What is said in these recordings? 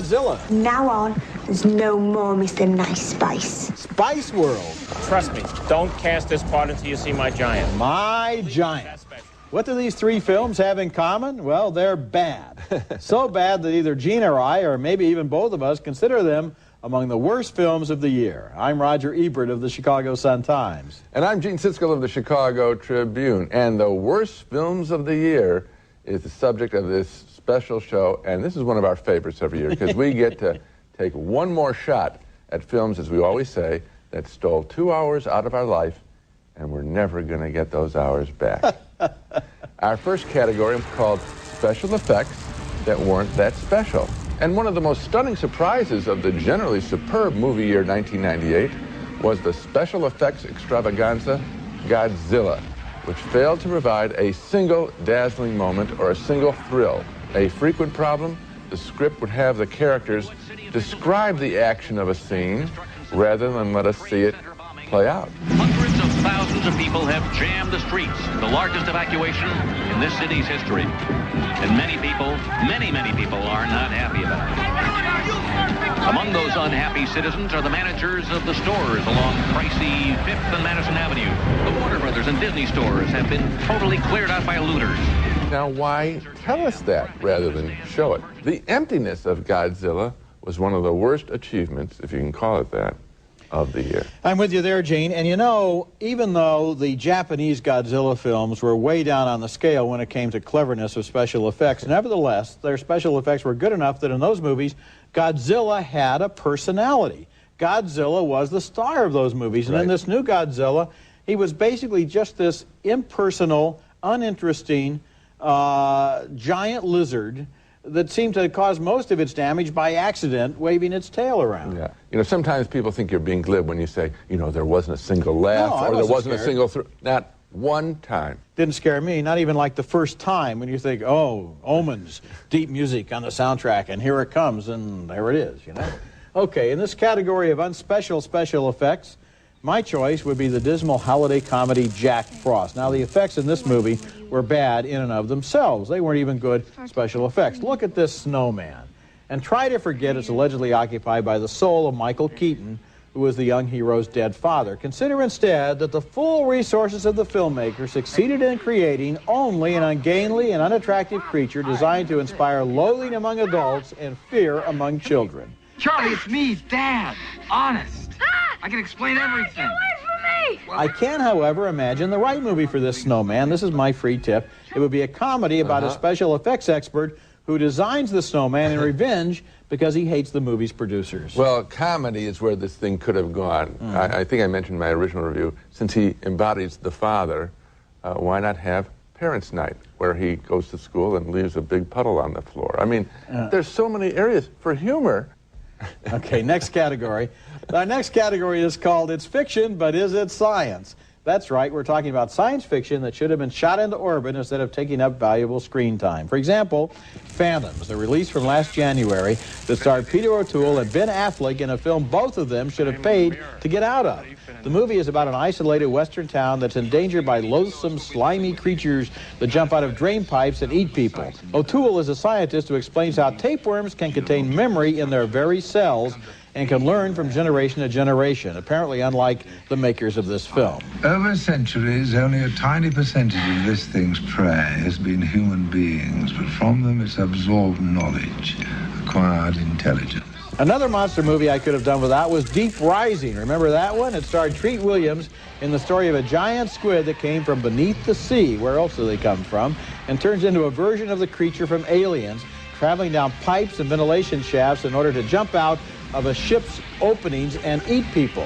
Godzilla. From now on, there's no more Mr. Nice Spice. Spice World. Trust me, don't cast this part until you see My Giant. My Giant. What do these three films have in common? Well, they're bad. So bad that either Gene or I, or maybe even both of us, consider them among the worst films of the year. I'm Roger Ebert of the Chicago Sun-Times. And I'm Gene Siskel of the Chicago Tribune. And the worst films of the year is the subject of this special show, and this is one of our favorites every year because we get to take one more shot at films, as we always say, that stole 2 hours out of our life, and we're never going to get those hours back. Our first category is called special effects that weren't that special. And one of the most stunning surprises of the generally superb movie year 1998 was the special effects extravaganza Godzilla, which failed to provide a single dazzling moment or a single thrill. A frequent problem, the script would have the characters describe the action of a scene rather than let us see it play out. Hundreds of thousands of people have jammed the streets, the largest evacuation in this city's history. And many people are not happy about it. Among those unhappy citizens are the managers of the stores along pricey 5th and Madison Avenue. The Warner Brothers and Disney stores have been totally cleared out by looters. Now, why tell us that rather than show it? The emptiness of Godzilla was one of the worst achievements, if you can call it that, of the year. I'm with you there, Gene. And you know, even though the Japanese Godzilla films were way down on the scale when it came to cleverness of special effects, nevertheless, their special effects were good enough that in those movies, Godzilla had a personality. Godzilla was the star of those movies. And in this new Godzilla, he was basically just this impersonal, uninteresting, giant lizard that seemed to cause most of its damage by accident, waving its tail around. Yeah. You know, sometimes people think you're being glib when you say, you know, there wasn't a single laugh or there wasn't a single not one time. Didn't scare me, not even like the first time when you think, oh, Omens, deep music on the soundtrack, and here it comes, and there it is, you know. Okay, in this category of unspecial special effects, my choice would be the dismal holiday comedy Jack Frost. Now, the effects in this movie were bad in and of themselves. They weren't even good special effects. Look at this snowman. And try to forget it's allegedly occupied by the soul of Michael Keaton, who was the young hero's dead father. Consider instead that the full resources of the filmmaker succeeded in creating only an ungainly and unattractive creature designed to inspire loathing among adults and fear among children. Charlie, it's me, Dad. Honest. I can explain everything. Get away from me! I can, however, imagine the right movie for this snowman. This is my free tip. It would be a comedy about a special effects expert who designs the snowman in revenge because he hates the movie's producers. Well, comedy is where this thing could have gone. I think I mentioned in my original review, since he embodies the father, why not have Parents' Night, where he goes to school and leaves a big puddle on the floor? I mean, there's so many areas for humor. Okay, next category. Our next category is called It's Fiction, but Is It Science? That's right, we're talking about science fiction that should have been shot into orbit instead of taking up valuable screen time. For example, Phantoms, the release from last January that starred Peter O'Toole and Ben Affleck in a film both of them should have paid to get out of. The movie is about an isolated western town that's endangered by loathsome, slimy creatures that jump out of drain pipes and eat people. O'Toole is a scientist who explains how tapeworms can contain memory in their very cells and can learn from generation to generation, apparently unlike the makers of this film. Over centuries, only a tiny percentage of this thing's prey has been human beings, but from them it's absorbed knowledge, acquired intelligence. Another monster movie I could have done without was Deep Rising. Remember that one? It starred Treat Williams in the story of a giant squid that came from beneath the sea, where else do they come from, and turns into a version of the creature from Aliens, traveling down pipes and ventilation shafts in order to jump out of a ship's openings and eat people.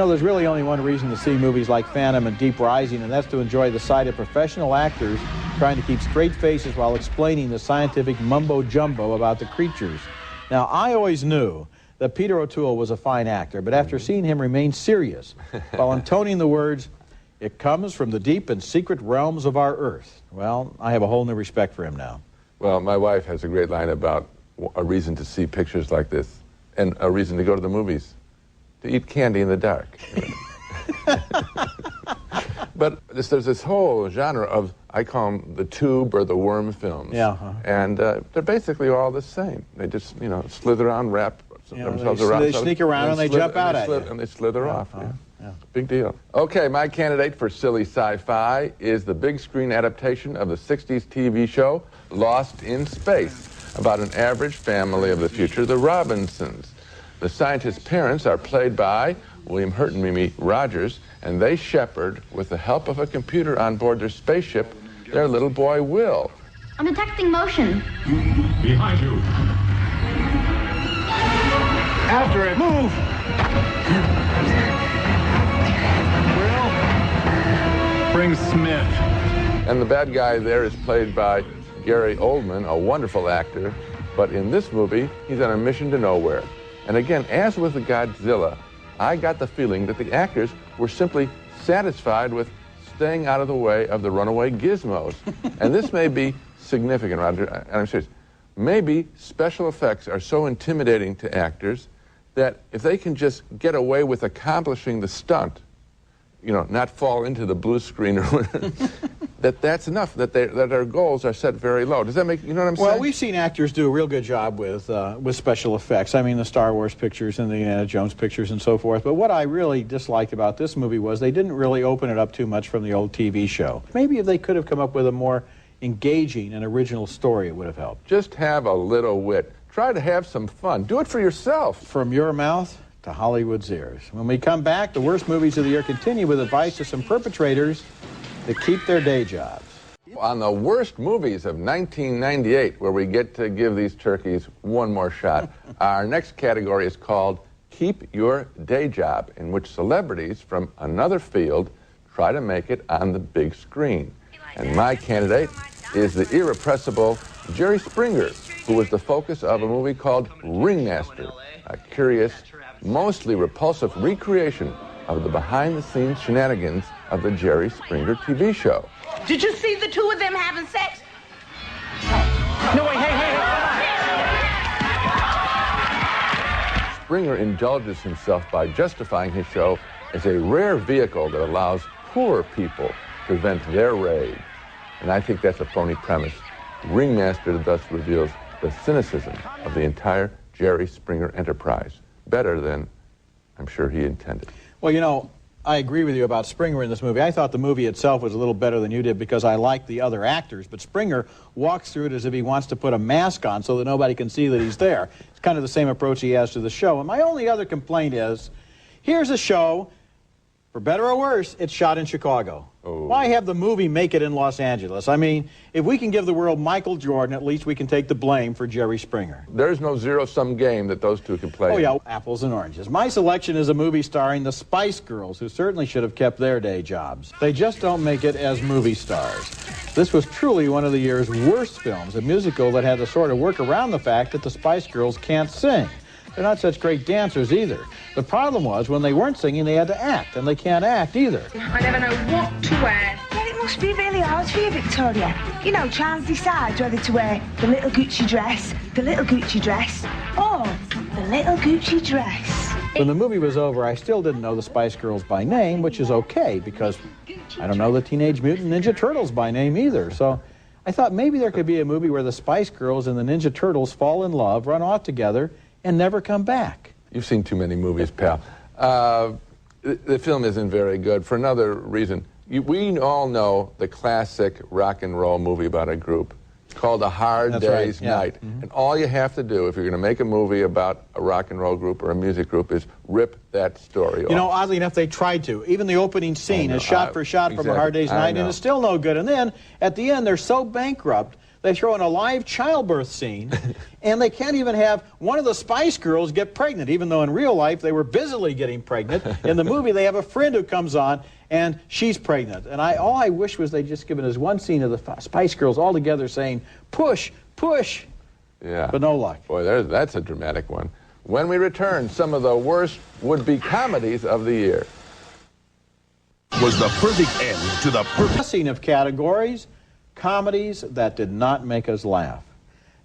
know, there's really only one reason to see movies like Phantom and Deep Rising, and that's to enjoy the sight of professional actors trying to keep straight faces while explaining the scientific mumbo-jumbo about the creatures. Now, I always knew that Peter O'Toole was a fine actor, but after seeing him remain serious while intoning the words, "It comes from the deep and secret realms of our earth," well, I have a whole new respect for him now. Well, my wife has a great line about a reason to see pictures like this and a reason to go to the movies, to eat candy in the dark. But there's this whole genre of, I call them the tube or the worm films. Yeah. And they're basically all the same. They just, you know, slither around, wrap themselves around. They sneak around and they jump out at you. And they slither off. Yeah. Big deal. Okay, my candidate for silly sci-fi is the big screen adaptation of the 60s TV show Lost in Space, about an average family of the future, the Robinsons. The scientists' parents are played by William Hurt and Mimi Rogers, and they shepherd, with the help of a computer on board their spaceship, their little boy Will. I'm detecting motion. Behind you. After it. Move! Will, bring Smith. And the bad guy there is played by Gary Oldman, a wonderful actor, but in this movie, he's on a mission to nowhere. And again, as with the Godzilla, I got the feeling that the actors were simply satisfied with staying out of the way of the runaway gizmos. And this may be significant, Roger, and I'm serious. Maybe special effects are so intimidating to actors that if they can just get away with accomplishing the stunt, you know, not fall into the blue screen or whatever, that's enough, that their goals are set very low. Does that make, you know what I'm saying? Well, we've seen actors do a real good job with special effects. I mean, the Star Wars pictures and the Indiana Jones pictures and so forth. But what I really disliked about this movie was they didn't really open it up too much from the old TV show. Maybe if they could have come up with a more engaging and original story, it would have helped. Just have a little wit. Try to have some fun. Do it for yourself. From your mouth to Hollywood's ears. When we come back, the worst movies of the year continue with advice to some perpetrators to keep their day jobs. On the worst movies of 1998, where we get to give these turkeys one more shot, our next category is called Keep Your Day Job, in which celebrities from another field try to make it on the big screen. And my candidate is the irrepressible Jerry Springer, who was the focus of a movie called Ringmaster, a curious, mostly repulsive recreation of the behind-the-scenes shenanigans of the Jerry Springer TV show. Did you see the two of them having sex? No, wait, hey. Springer indulges himself by justifying his show as a rare vehicle that allows poor people to vent their rage. And I think that's a phony premise. Ringmaster thus reveals the cynicism of the entire Jerry Springer enterprise, better than I'm sure he intended. Well, you know, I agree with you about Springer in this movie. I thought the movie itself was a little better than you did because I liked the other actors, but Springer walks through it as if he wants to put a mask on so that nobody can see that he's there. It's kind of the same approach he has to the show. And my only other complaint is, here's a show, for better or worse, it's shot in Chicago. Oh. Why have the movie make it in Los Angeles? I mean, if we can give the world Michael Jordan, at least we can take the blame for Jerry Springer. There's no zero-sum game that those two can play. Oh, yeah, apples and oranges. My selection is a movie starring the Spice Girls, who certainly should have kept their day jobs. They just don't make it as movie stars. This was truly one of the year's worst films, a musical that had to sort of work around the fact that the Spice Girls can't sing. They're not such great dancers either. The problem was, when they weren't singing, they had to act, and they can't act either. I never know what to wear. Well, it must be really hard for you, Victoria. You know, Charles decides whether to wear the little Gucci dress, or the little Gucci dress. When the movie was over, I still didn't know the Spice Girls by name, which is okay, because I don't know the Teenage Mutant Ninja Turtles by name either. So I thought maybe there could be a movie where the Spice Girls and the Ninja Turtles fall in love, run off together, and never come back. You've seen too many movies, pal. The film isn't very good for another reason. We all know the classic rock and roll movie about a group called A Hard Day's Night. Mm-hmm. And all you have to do if you're going to make a movie about a rock and roll group or a music group is rip that story off. You know, oddly enough, they tried to. Even the opening scene is shot for shot from A Hard Day's Night, and it's still no good. And then, at the end, they're so bankrupt They throw in a live childbirth scene, and they can't even have one of the Spice Girls get pregnant, even though in real life they were busily getting pregnant. In the movie, they have a friend who comes on, and she's pregnant. And all I wish was they'd just given us one scene of the Spice Girls all together saying, push, push. Yeah. But no luck. Boy, that's a dramatic one. When we return, some of the worst would-be comedies of the year. Was the perfect end to the perfect... Scene of categories, comedies that did not make us laugh.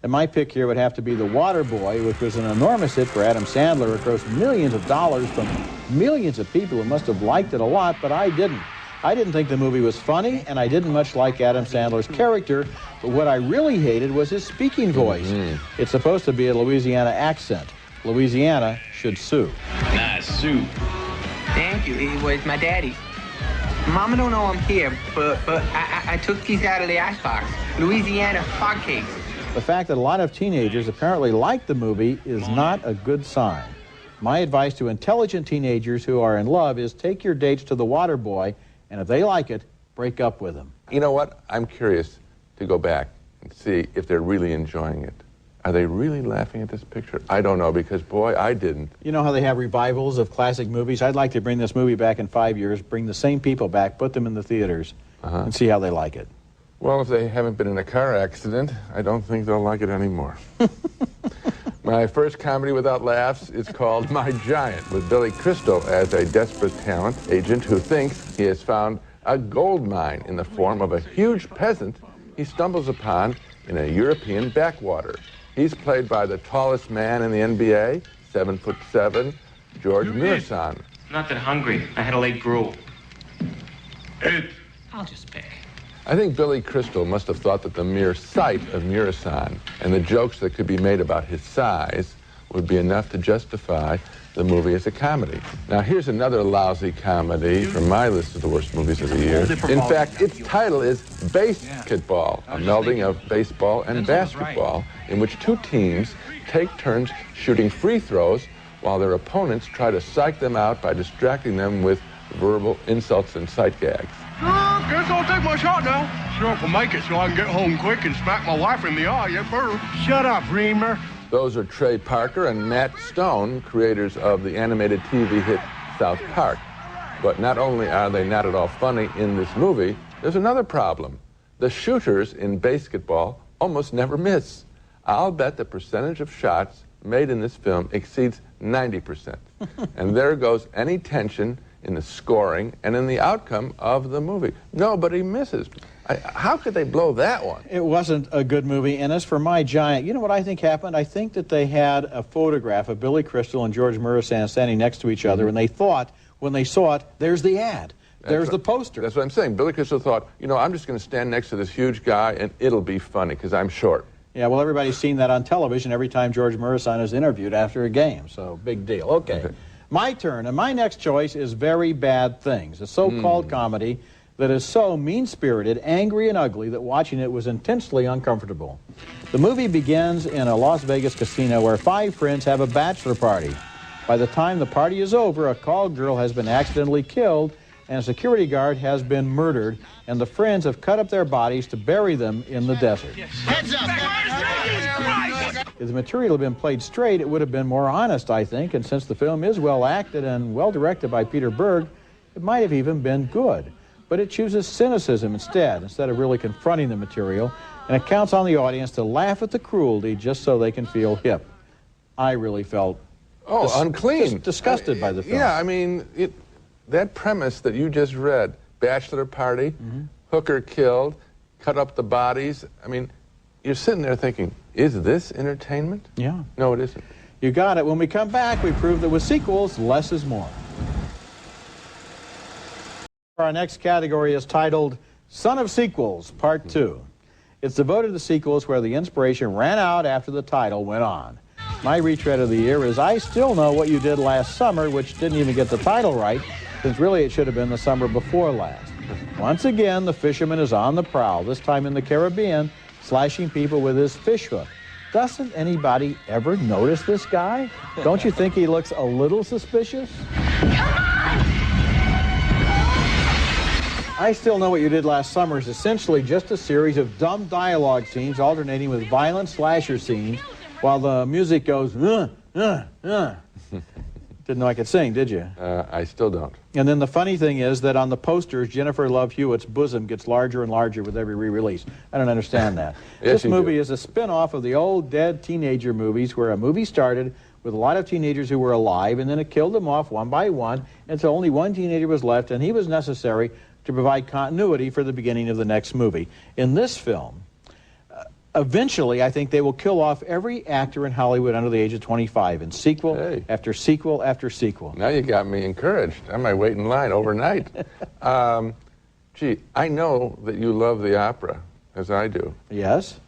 And my pick here would have to be The Waterboy, which was an enormous hit for Adam Sandler. It grossed millions of dollars from millions of people who must have liked it a lot, but I didn't. I didn't think the movie was funny, and I didn't much like Adam Sandler's character, but what I really hated was his speaking voice. It's supposed to be a Louisiana accent. Louisiana should sue. Nice soup. Thank you. It was my daddy. Mama don't know I'm here, but I took these out of the icebox. Louisiana fog cakes. The fact that a lot of teenagers apparently like the movie is not a good sign. My advice to intelligent teenagers who are in love is take your dates to The Waterboy, and if they like it, break up with them. You know what? I'm curious to go back and see if they're really enjoying it. Are they really laughing at this picture? I don't know, because, boy, I didn't. You know how they have revivals of classic movies? I'd like to bring this movie back in 5 years, bring the same people back, put them in the theaters, and see how they like it. Well, if they haven't been in a car accident, I don't think they'll like it anymore. My first comedy without laughs is called My Giant, with Billy Crystal as a desperate talent agent who thinks he has found a gold mine in the form of a huge peasant he stumbles upon in a European backwater. He's played by the tallest man in the NBA, 7'7", George Murasan. Not that hungry. I had a late gruel. I'll just pay. I think Billy Crystal must have thought that the mere sight of Murasan and the jokes that could be made about his size would be enough to justify the movie as a comedy. Now, here's another lousy comedy from my list of the worst movies of the year. In fact, its title is BASEketball, a melding of baseball and basketball, in which two teams take turns shooting free throws while their opponents try to psych them out by distracting them with verbal insults and sight gags. Guess I'll take my shot now. Sure, if I make it so I can get home quick and smack my wife in the eye, yes, sir. Shut up, Reamer. Those are Trey Parker and Matt Stone, creators of the animated TV hit South Park. But not only are they not at all funny in this movie, there's another problem. The shooters in BASEketball almost never miss. I'll bet the percentage of shots made in this film exceeds 90%. And there goes any tension in the scoring and in the outcome of the movie. Nobody misses. How could they blow that one? It wasn't a good movie. And as for My Giant, you know what I think happened? I think that they had a photograph of Billy Crystal and George Murasan standing next to each other, and they thought, when they saw it, there's the ad. There's the poster. That's what I'm saying. Billy Crystal thought, you know, I'm just going to stand next to this huge guy, and it'll be funny, because I'm short. Yeah, well, everybody's seen that on television every time George Murasan is interviewed after a game, so big deal. Okay. My turn, and my next choice is Very Bad Things, a so-called comedy that is so mean-spirited, angry, and ugly that watching it was intensely uncomfortable. The movie begins in a Las Vegas casino where 5 friends have a bachelor party. By the time the party is over, a call girl has been accidentally killed, and a security guard has been murdered, and the friends have cut up their bodies to bury them in the desert. Heads up! If the material had been played straight, it would have been more honest, I think, and since the film is well acted and well directed by Peter Berg, it might have even been good. But it chooses cynicism instead of really confronting the material, and it counts on the audience to laugh at the cruelty just so they can feel hip. I really felt unclean. Disgusted by the film. Yeah, I mean, that premise that you just read, bachelor party, hooker killed, cut up the bodies, I mean, you're sitting there thinking, is this entertainment? Yeah. No, it isn't. You got it. When we come back, we prove that with sequels, less is more. Our next category is titled Son of Sequels, Part 2. It's devoted to sequels where the inspiration ran out after the title went on. My retread of the year is I Still Know What You Did Last Summer, which didn't even get the title right, since really it should have been the summer before last. Once again, the fisherman is on the prowl, this time in the Caribbean, slashing people with his fish hook. Doesn't anybody ever notice this guy? Don't you think he looks a little suspicious? I Still Know What You Did Last Summer is essentially just a series of dumb dialogue scenes alternating with violent slasher scenes while the music goes, Didn't know I could sing, did you? I still don't. And then the funny thing is that on the posters, Jennifer Love Hewitt's bosom gets larger and larger with every re-release. I don't understand that. Yes, this movie is a spin-off of the old dead teenager movies where a movie started with a lot of teenagers who were alive, and then it killed them off one by one until only one teenager was left, and he was necessary to provide continuity for the beginning of the next movie. In this film, eventually, I think they will kill off every actor in Hollywood under the age of 25 in sequel after sequel after sequel. Now you got me encouraged. I might wait in line overnight. Gee, I know that you love the opera, as I do. Yes?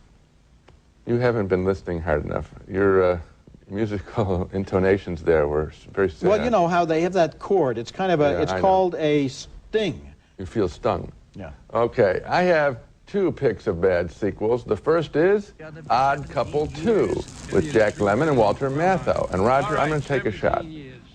You haven't been listening hard enough. Your musical intonations there were very sad. Well, you know how they have that chord. It's kind of a, it's called a sting. You feel stung. Yeah. Okay, I have two picks of bad sequels. The first is Odd Couple 2 with Jack Lemmon and Walter Matthau. And Roger, I'm going to take a shot.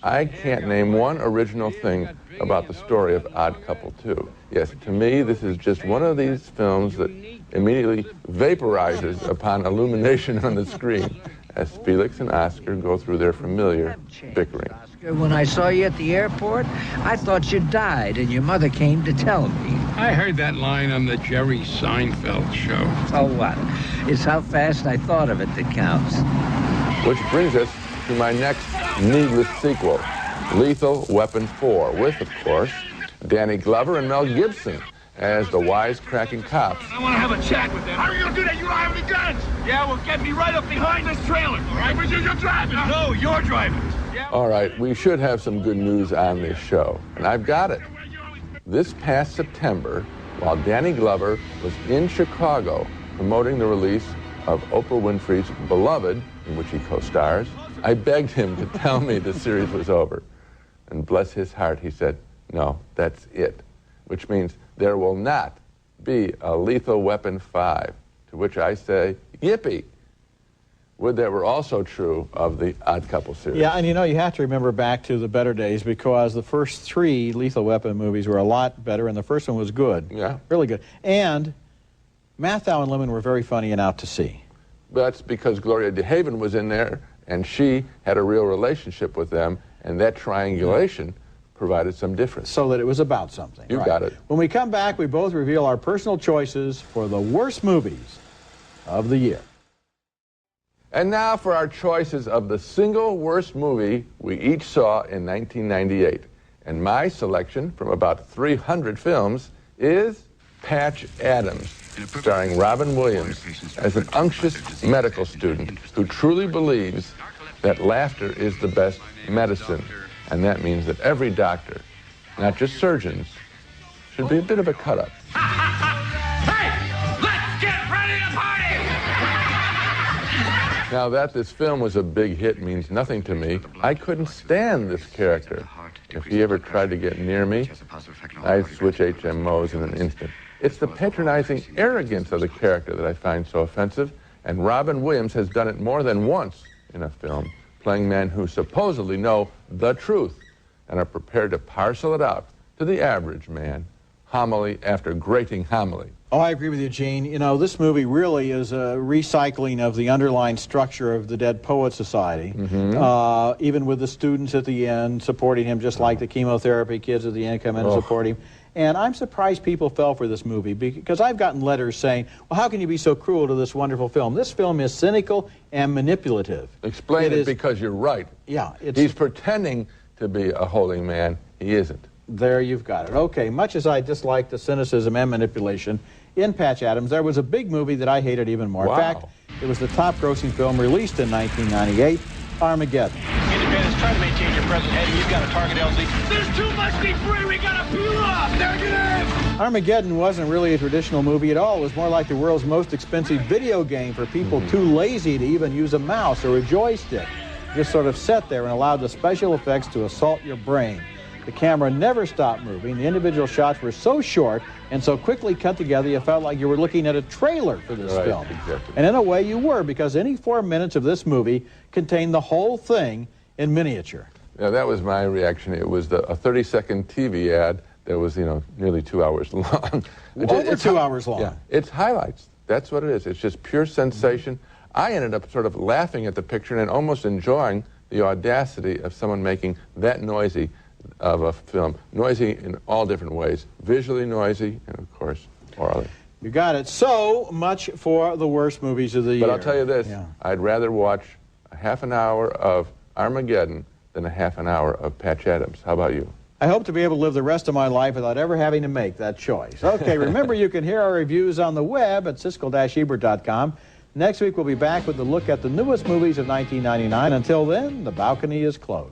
I can't name one original thing about the story of Odd Couple 2. Yes, to me, this is just one of these films that immediately vaporizes upon illumination on the screen as Felix and Oscar go through their familiar bickering. When I saw you at the airport, I thought you died, and your mother came to tell me. I heard that line on the Jerry Seinfeld show. So what? It's how fast I thought of it that counts. Which brings us to my next needless sequel, Lethal Weapon 4, with, of course, Danny Glover and Mel Gibson as the wisecracking cops. I want to have a chat with them. How are you going to do that? You don't have any guns. Yeah, well, get me right up behind this trailer, all right? But you're driving. No, you're driving. All right, we should have some good news on this show, and I've got it. This past September, while Danny Glover was in Chicago promoting the release of Oprah Winfrey's Beloved, in which he co-stars, I begged him to tell me the series was over. And bless his heart, he said, no, that's it. Which means there will not be a Lethal Weapon 5, to which I say, yippee. Would that were also true of the Odd Couple series. Yeah, and you know, you have to remember back to the better days because the first three Lethal Weapon movies were a lot better, and the first one was good. Yeah. Really good. And Matthau and Lemmon were very funny and out to sea. That's because Gloria DeHaven was in there, and she had a real relationship with them, and that triangulation provided some difference. So that it was about something. You got it. When we come back, we both reveal our personal choices for the worst movies of the year. And now for our choices of the single worst movie we each saw in 1998. And my selection from about 300 films is Patch Adams, starring Robin Williams as an unctuous medical student who truly believes that laughter is the best medicine. And that means that every doctor, not just surgeons, should be a bit of a cut-up. Hey, let's get ready to party! Now that this film was a big hit means nothing to me. I couldn't stand this character. If he ever tried to get near me, I'd switch HMOs in an instant. It's the patronizing arrogance of the character that I find so offensive, and Robin Williams has done it more than once in a film, playing men who supposedly know the truth and are prepared to parcel it out to the average man, homily after grating homily. Oh, I agree with you, Gene. You know, this movie really is a recycling of the underlying structure of the Dead Poets Society, even with the students at the end supporting him, just like the chemotherapy kids at the end come in and support him. And I'm surprised people fell for this movie, because I've gotten letters saying, well, how can you be so cruel to this wonderful film? This film is cynical and manipulative. Explain it because you're right. Yeah. He's pretending to be a holy man. He isn't. There you've got it. Okay, much as I dislike the cynicism and manipulation in Patch Adams, there was a big movie that I hated even more. Wow. In fact, it was the top-grossing film released in 1998, Armageddon. Independence, try to maintain your present heading. You've got a target, LZ. There's too much debris. We gotta peel off. Negative. Armageddon wasn't really a traditional movie at all. It was more like the world's most expensive video game for people too lazy to even use a mouse or a joystick. Just sort of sat there and allowed the special effects to assault your brain. The camera never stopped moving. The individual shots were so short and so quickly cut together you felt like you were looking at a trailer for this film. Exactly. And in a way you were, because any 4 minutes of this movie contained the whole thing in miniature. Yeah, that was my reaction. It was a 30-second TV ad that was, you know, nearly 2 hours long. Over 2 hours long. Yeah, it's highlights. That's what it is. It's just pure sensation. I ended up sort of laughing at the picture and almost enjoying the audacity of someone making that noisy of a film. Noisy in all different ways. Visually noisy, and of course, orally. You got it. So much for the worst movies of the year. But I'll tell you this, I'd rather watch a half an hour of Armageddon than a half an hour of Patch Adams. How about you? I hope to be able to live the rest of my life without ever having to make that choice. Okay, remember you can hear our reviews on the web at Siskel-Ebert.com. Next week we'll be back with a look at the newest movies of 1999. Until then, the balcony is closed.